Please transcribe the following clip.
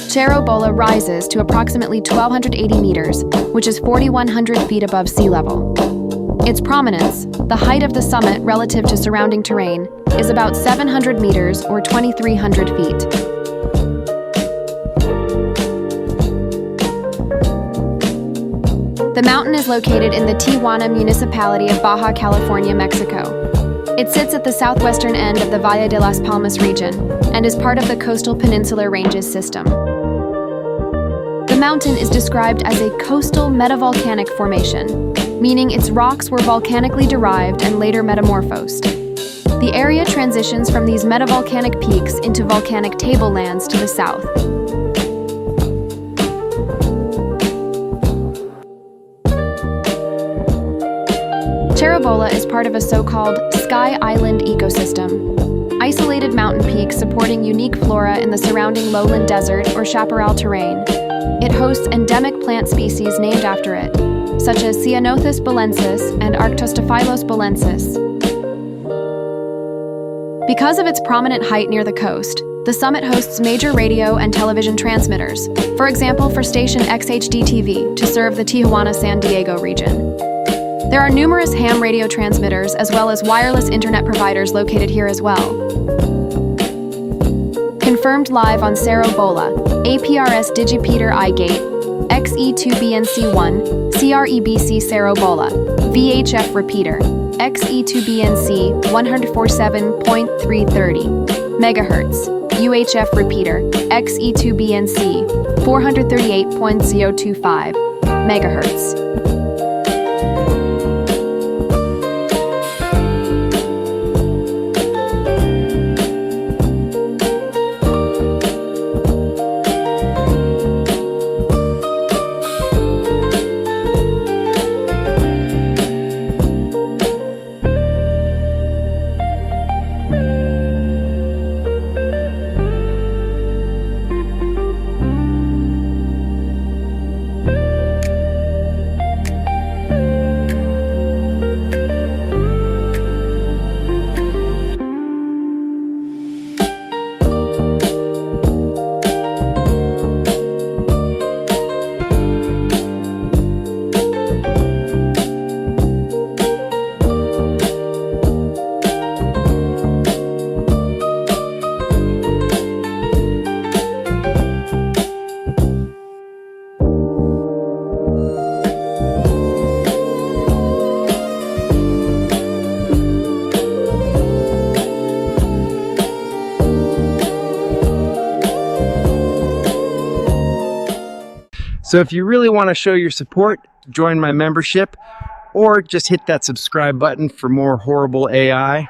Cerro Bola rises to approximately 1,280 meters, which is 4,100 feet above sea level. Its prominence, the height of the summit relative to surrounding terrain, is about 700 meters or 2,300 feet. The mountain is located in the Tijuana municipality of Baja, California, Mexico. It sits at the southwestern end of the Valle de las Palmas region and is part of the coastal peninsular ranges system. The mountain is described as a coastal metavolcanic formation, meaning its rocks were volcanically derived and later metamorphosed. The area transitions from these metavolcanic peaks into volcanic tablelands to the south. Cerro Bola is part of a so-called Sky Island ecosystem, isolated mountain peaks supporting unique flora in the surrounding lowland desert or chaparral terrain. It hosts endemic plant species named after it, such as Ceanothus bolensis and Arctostaphylos bolensis. Because of its prominent height near the coast, the summit hosts major radio and television transmitters, for example for station XHD-TV to serve the Tijuana-San Diego region. There are numerous ham radio transmitters as well as wireless internet providers located here as well. Confirmed live on Cerro Bola, APRS Digipeater iGate, XE2BNC1, CREBC Cerro Bola, VHF repeater, XE2BNC 147.330 MHz, UHF repeater, XE2BNC 438.025 MHz. So if you really want to show your support, join my membership or just hit that subscribe button for more horrible AI.